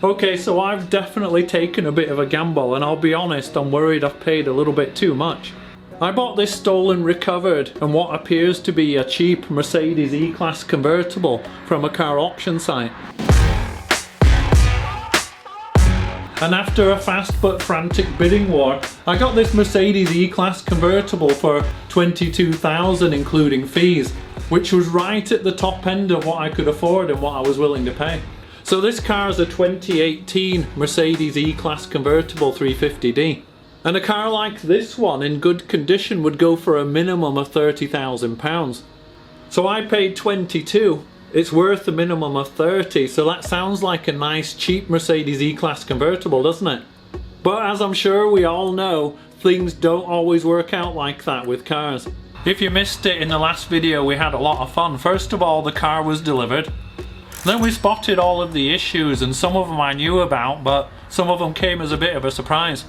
Okay, so I've definitely taken a bit of a gamble, and I'll be honest, I'm worried I've paid a little bit too much. I bought this stolen recovered and what appears to be a cheap Mercedes E Class Convertible from a car auction site. And after a fast but frantic bidding war, I got this Mercedes E Class Convertible for $22,000 including fees, which was right at the top end of what I could afford and what I was willing to pay. So this car is a 2018 Mercedes E Class Convertible 350D. And a car like this one in good condition would go for a minimum of £30,000. So I paid 22. It's worth a minimum of 30, so that sounds like a nice cheap Mercedes E Class Convertible, doesn't it? But as I'm sure we all know, things don't always work out like that with cars. If you missed it in the last video, we had a lot of fun. First of all, the car was delivered. Then we spotted all of the issues, and some of them I knew about, but some of them came as a bit of a surprise.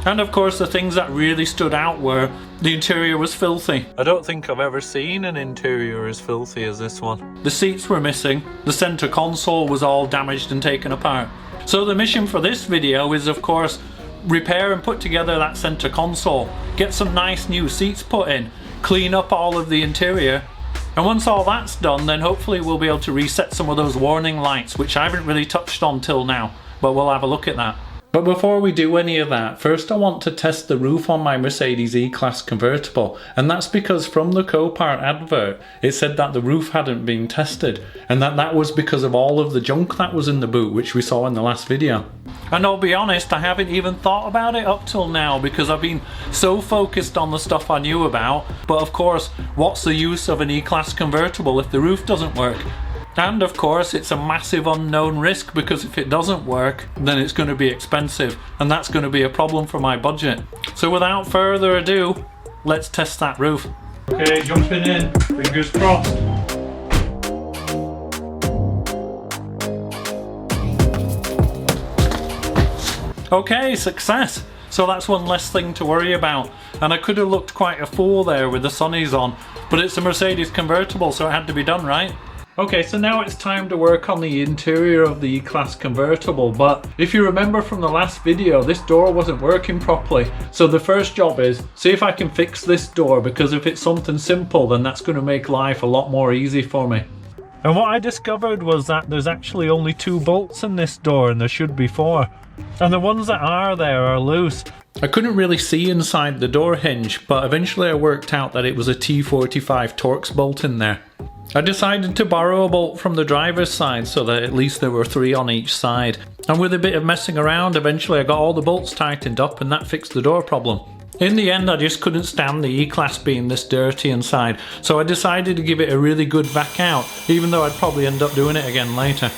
And of course the things that really stood out were the interior was filthy. I don't think I've ever seen an interior as filthy as this one. The seats were missing, the center console was all damaged and taken apart. So the mission for this video is of course repair and put together that center console, get some nice new seats put in, clean up all of the interior, and once all that's done then hopefully we'll be able to reset some of those warning lights, which I haven't really touched on till now, but we'll have a look at that. But before we do any of that, first I want to test the roof on my Mercedes E Class Convertible, and that's because from the Copart advert it said that the roof hadn't been tested, and that was because of all of the junk that was in the boot, which we saw in the last video. And I'll be honest, I haven't even thought about it up till now because I've been so focused on the stuff I knew about, but of course, what's the use of an E-Class convertible if the roof doesn't work? And of course it's a massive unknown risk because if it doesn't work then it's going to be expensive and that's going to be a problem for my budget. So without further ado, let's test that roof. Okay, jumping in, fingers crossed. Okay, success! So that's one less thing to worry about. And I could have looked quite a fool there with the sunnies on, but it's a Mercedes convertible so it had to be done, right? Okay, so now it's time to work on the interior of the E-Class convertible, but if you remember from the last video, this door wasn't working properly. So the first job is, see if I can fix this door, because if it's something simple, then that's going to make life a lot more easy for me. And what I discovered was that there's actually only 2 bolts in this door, and there should be 4. And the ones that are there are loose. I couldn't really see inside the door hinge, but eventually I worked out that it was a T45 Torx bolt in there. I decided to borrow a bolt from the driver's side so that at least there were 3 on each side. And with a bit of messing around, eventually I got all the bolts tightened up and that fixed the door problem. In the end, I just couldn't stand the E-Class being this dirty inside, so I decided to give it a really good vac out, even though I'd probably end up doing it again later.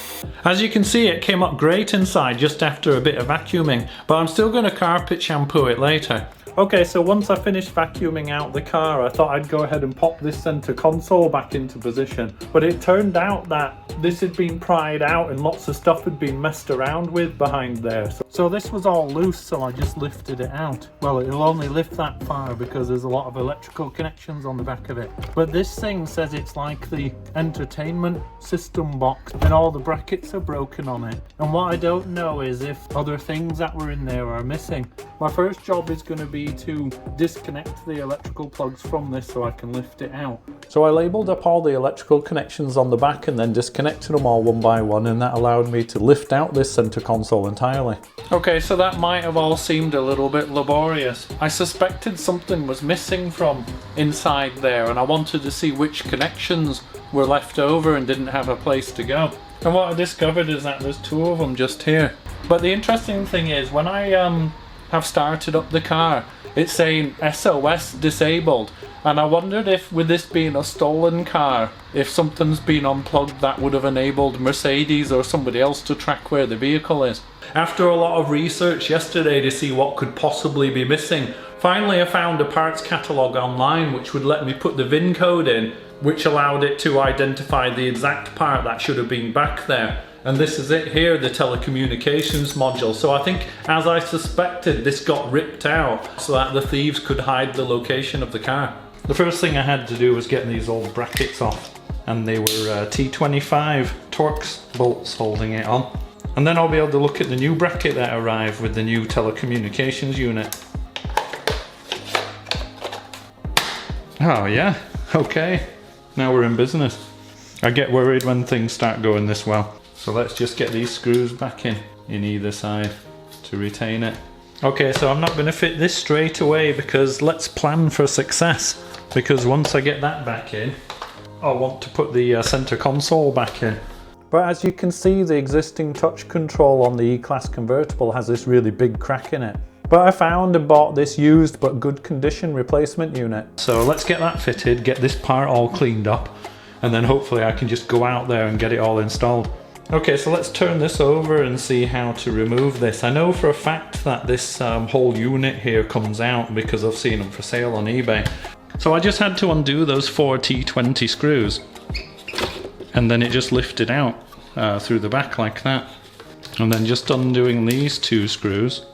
As you can see, it came up great inside just after a bit of vacuuming, but I'm still going to carpet shampoo it later. Okay, so once I finished vacuuming out the car, I thought I'd go ahead and pop this center console back into position. But it turned out that this had been pried out and lots of stuff had been messed around with behind there. So this was all loose, so I just lifted it out. Well, it'll only lift that far because there's a lot of electrical connections on the back of it. But this thing says it's like the entertainment system box and all the brackets are broken on it. And what I don't know is if other things that were in there are missing. My first job is going to be to disconnect the electrical plugs from this so I can lift it out. So I labelled up all the electrical connections on the back and then disconnected them all one by one, and that allowed me to lift out this center console entirely. Okay, so that might have all seemed a little bit laborious. I suspected something was missing from inside there and I wanted to see which connections were left over and didn't have a place to go. And what I discovered is that there's 2 of them just here. But the interesting thing is when I have started up the car, it's saying SOS disabled, and I wondered if with this being a stolen car, if something's been unplugged that would have enabled Mercedes or somebody else to track where the vehicle is. After a lot of research yesterday to see what could possibly be missing, finally I found a parts catalogue online which would let me put the VIN code in, which allowed it to identify the exact part that should have been back there. And this is it here, the telecommunications module. So I think, as I suspected, this got ripped out so that the thieves could hide the location of the car. The first thing I had to do was get these old brackets off, and they were T25 Torx bolts holding it on. And then I'll be able to look at the new bracket that arrived with the new telecommunications unit. Oh yeah, okay. Now we're in business. I get worried when things start going this well. So let's just get these screws back in either side to retain it. Okay, so I'm not going to fit this straight away because let's plan for success. Because once I get that back in, I want to put the center console back in. But as you can see, the existing touch control on the E-Class Convertible has this really big crack in it. But I found and bought this used but good condition replacement unit. So let's get that fitted, get this part all cleaned up, and then hopefully I can just go out there and get it all installed. Okay, so let's turn this over and see how to remove this. I know for a fact that this whole unit here comes out because I've seen them for sale on eBay. So I just had to undo those 4 T20 screws, and then it just lifted out through the back like that. And then just undoing these 2 screws,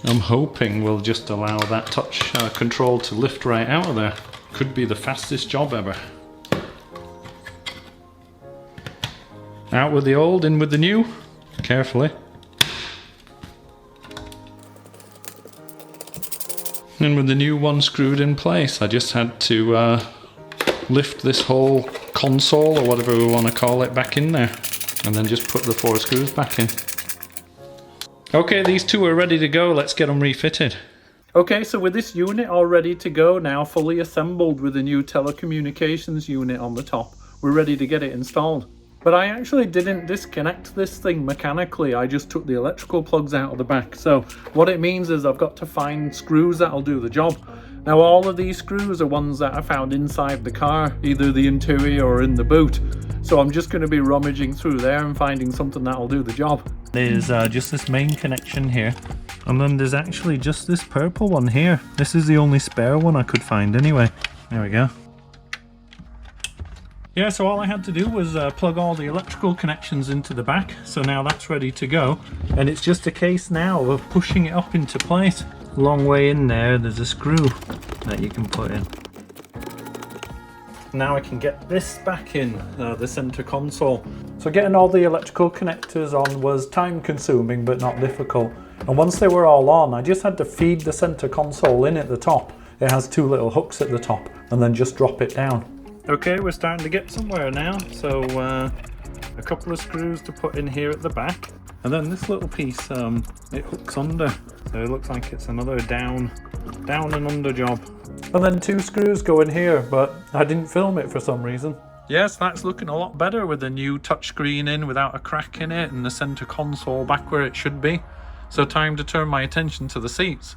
I'm hoping will just allow that touch control to lift right out of there. Could be the fastest job ever. Out with the old, in with the new. Carefully. And with the new one screwed in place, I just had to lift this whole console, or whatever we want to call it, back in there. And then just put the 4 screws back in. Okay, these 2 are ready to go. Let's get them refitted. Okay, so with this unit all ready to go now, fully assembled with the new telecommunications unit on the top, we're ready to get it installed. But I actually didn't disconnect this thing mechanically, I just took the electrical plugs out of the back. So what it means is I've got to find screws that'll do the job. Now all of these screws are ones that I found inside the car, either the interior or in the boot. So I'm just going to be rummaging through there and finding something that'll do the job. There's just this main connection here, and then there's actually just this purple one here. This is the only spare one I could find anyway. There we go. Yeah, so all I had to do was plug all the electrical connections into the back, so now that's ready to go. And it's just a case now of pushing it up into place. Long way in there, there's a screw that you can put in. Now I can get this back in, the center console. So getting all the electrical connectors on was time consuming but not difficult. And once they were all on, I just had to feed the center console in at the top. It has 2 little hooks at the top, and then just drop it down. Okay, we're starting to get somewhere now. So a couple of screws to put in here at the back, and then this little piece, it hooks under. So it looks like it's another down and under job. And then 2 screws go in here, but I didn't film it for some reason. Yes, that's looking a lot better with the new touchscreen in without a crack in it, and the center console back where it should be. So time to turn my attention to the seats.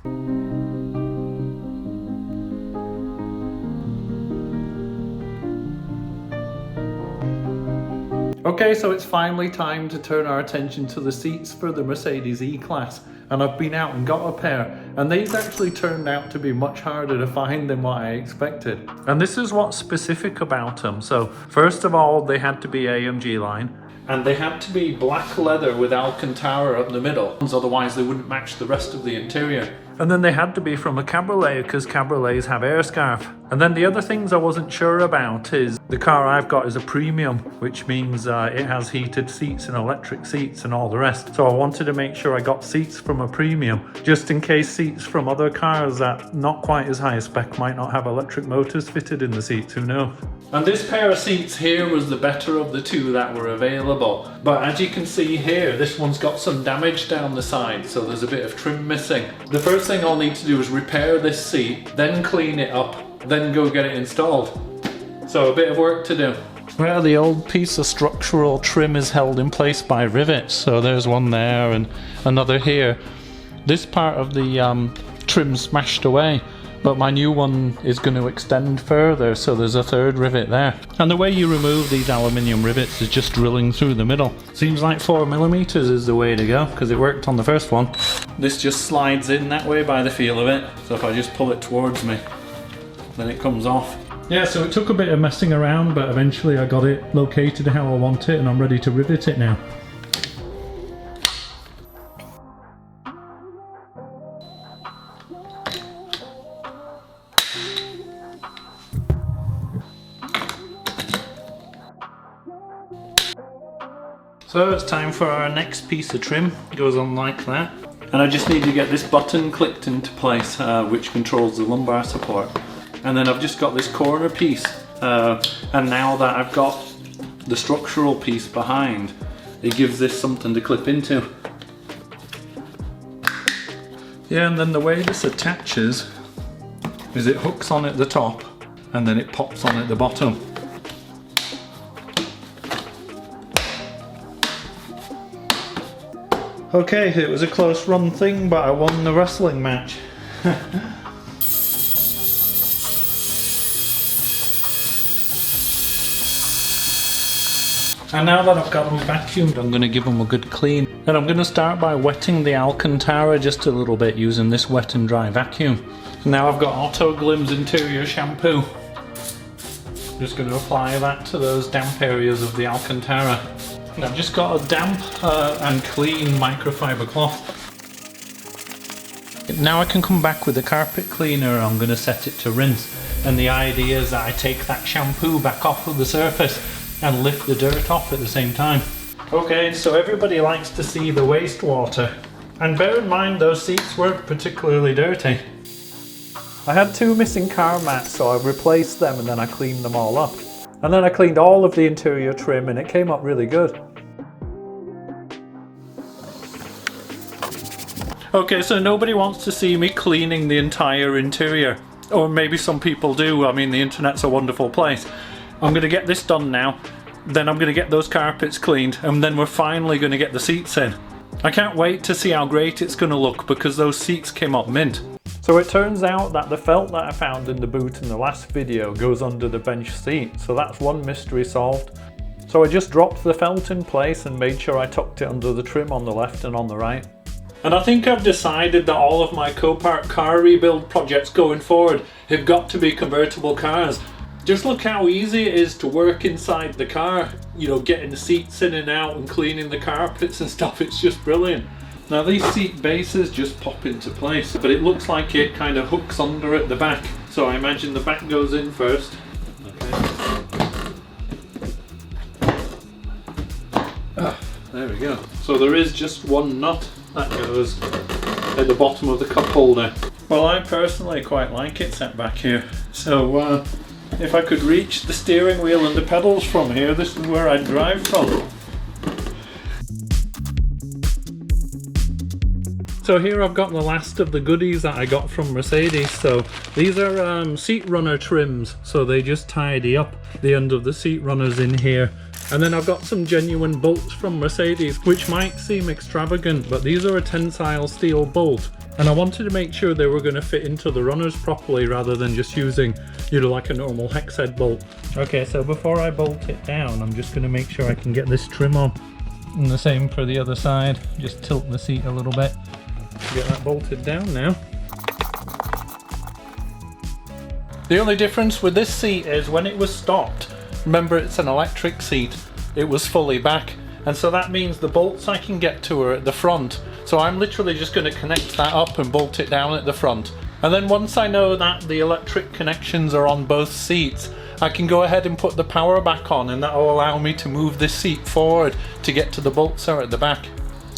Okay, so it's finally time to turn our attention to the seats for the Mercedes E-Class, and I've been out and got a pair, and these actually turned out to be much harder to find than what I expected. And this is what's specific about them. So first of all, they had to be AMG line, and they had to be black leather with Alcantara up the middle, otherwise they wouldn't match the rest of the interior. And then they had to be from a cabriolet because cabriolets have air scarf. And then the other things I wasn't sure about is the car I've got is a premium, which means it has heated seats and electric seats and all the rest. So I wanted to make sure I got seats from a premium, just in case seats from other cars that not quite as high a spec might not have electric motors fitted in the seats, who knows. And this pair of seats here was the better of the 2 that were available. But as you can see here, this one's got some damage down the side, so there's a bit of trim missing. The first thing I'll need to do is repair this seat, then clean it up, then go get it installed. So a bit of work to do. Well, the old piece of structural trim is held in place by rivets. So there's one there and another here. This part of the trim smashed away, but my new one is going to extend further, so there's a 3rd rivet there. And the way you remove these aluminium rivets is just drilling through the middle. Seems like 4mm is the way to go, because it worked on the first one. This just slides in that way by the feel of it, so if I just pull it towards me, then it comes off. Yeah, so it took a bit of messing around, but eventually I got it located how I want it, and I'm ready to rivet it now. So it's time for our next piece of trim. It goes on like that. And I just need to get this button clicked into place, which controls the lumbar support. And then I've just got this corner piece. And now that I've got the structural piece behind, it gives this something to clip into. Yeah, and then the way this attaches is it hooks on at the top and then it pops on at the bottom. Okay, it was a close run thing, but I won the wrestling match. And now that I've got them vacuumed, I'm going to give them a good clean. And I'm going to start by wetting the Alcantara just a little bit using this wet and dry vacuum. Now I've got Auto Glim's interior shampoo. Just going to apply that to those damp areas of the Alcantara. And I've just got a damp and clean microfiber cloth. Now I can come back with the carpet cleaner and I'm going to set it to rinse. And the idea is that I take that shampoo back off of the surface and lift the dirt off at the same time. Okay, so everybody likes to see the wastewater. And bear in mind those seats weren't particularly dirty. I had 2 missing car mats, so I replaced them and then I cleaned them all up. And then I cleaned all of the interior trim and it came up really good. Okay, so nobody wants to see me cleaning the entire interior. Or maybe some people do. I mean, the internet's a wonderful place. I'm going to get this done now. Then I'm going to get those carpets cleaned. And then we're finally going to get the seats in. I can't wait to see how great it's going to look because those seats came up mint. So it turns out that the felt that I found in the boot in the last video goes under the bench seat, so that's one mystery solved. So I just dropped the felt in place and made sure I tucked it under the trim on the left and on the right. And I think I've decided that all of my Copart car rebuild projects going forward have got to be convertible cars. Just look how easy it is to work inside the car, you know, getting the seats in and out and cleaning the carpets and stuff. It's just brilliant. Now these seat bases just pop into place, but it looks like it kind of hooks under at the back. So I imagine the back goes in first. Okay. There we go. So there is just one nut that goes at the bottom of the cup holder. Well, I personally quite like it set back here. So if I could reach the steering wheel and the pedals from here, this is where I'd drive from. So here I've got the last of the goodies that I got from Mercedes. So these are seat runner trims, so they just tidy up the end of the seat runners in here. And then I've got some genuine bolts from Mercedes, which might seem extravagant, but these are a tensile steel bolt. And I wanted to make sure they were going to fit into the runners properly rather than just using, you know, like a normal hex head bolt. Okay, so before I bolt it down, I'm just going to make sure I can get this trim on. And the same for the other side, just tilt the seat a little bit. Get that bolted down now. The only difference with this seat is when it was stopped, remember it's an electric seat, it was fully back, and so that means the bolts I can get to are at the front. So I'm literally just going to connect that up and bolt it down at the front. And then once I know that the electric connections are on both seats, I can go ahead and put the power back on, and that will allow me to move this seat forward to get to the bolts that are at the back.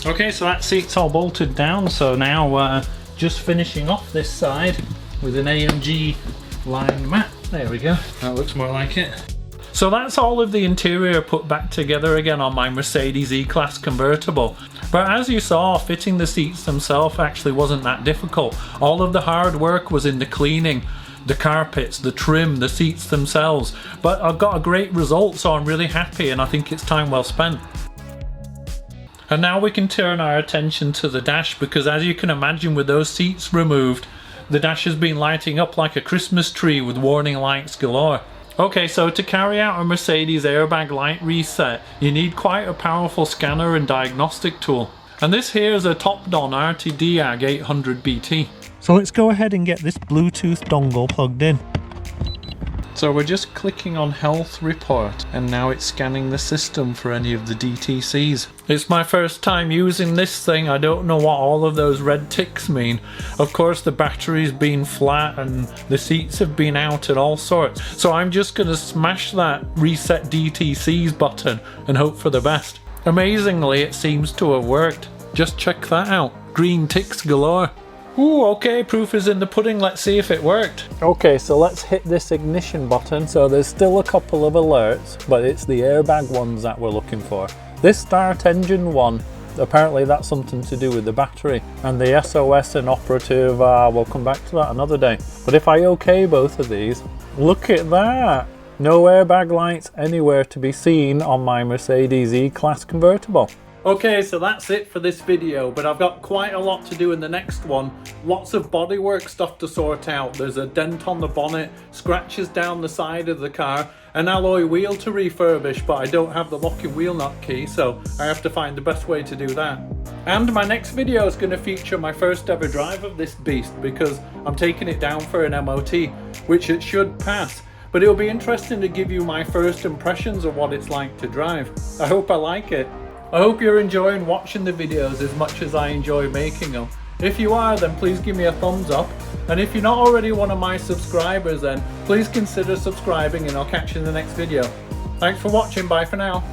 Okay, so that seat's all bolted down, so now just finishing off this side with an AMG line mat. There we go, that looks more like it. So that's all of the interior put back together again on my Mercedes E Class Convertible. But as you saw, fitting the seats themselves actually wasn't that difficult. All of the hard work was in the cleaning, the carpets, the trim, the seats themselves. But I've got a great result, so I'm really happy and I think it's time well spent. And now we can turn our attention to the dash, because as you can imagine with those seats removed, the dash has been lighting up like a Christmas tree with warning lights galore. Okay, so to carry out a Mercedes airbag light reset, you need quite a powerful scanner and diagnostic tool. And this here is a Topdon RTDIAG 800BT. So let's go ahead and get this Bluetooth dongle plugged in. So we're just clicking on health report and now it's scanning the system for any of the DTCs. It's my first time using this thing. I don't know what all of those red ticks mean. Of course the battery's been flat and the seats have been out and all sorts. So I'm just going to smash that reset DTCs button and hope for the best. Amazingly, it seems to have worked. Just check that out. Green ticks galore. Ooh, okay, proof is in the pudding. Let's see if it worked. Okay, so let's hit this ignition button. So there's still a couple of alerts, but it's the airbag ones that we're looking for. This start engine one, apparently that's something to do with the battery. And the SOS and operative, we'll come back to that another day. But if I okay both of these, look at that. No airbag lights anywhere to be seen on my Mercedes E Class Convertible. Okay, so that's it for this video, but I've got quite a lot to do in the next one. Lots of bodywork stuff to sort out. There's a dent on the bonnet, scratches down the side of the car, an alloy wheel to refurbish, but I don't have the locking wheel nut key, so I have to find the best way to do that. And my next video is going to feature my first ever drive of this beast, because I'm taking it down for an MOT, which it should pass. But it'll be interesting to give you my first impressions of what it's like to drive. I hope I like it. I hope you're enjoying watching the videos as much as I enjoy making them. If you are, then please give me a thumbs up. And if you're not already one of my subscribers, then please consider subscribing, and I'll catch you in the next video. Thanks for watching, bye for now.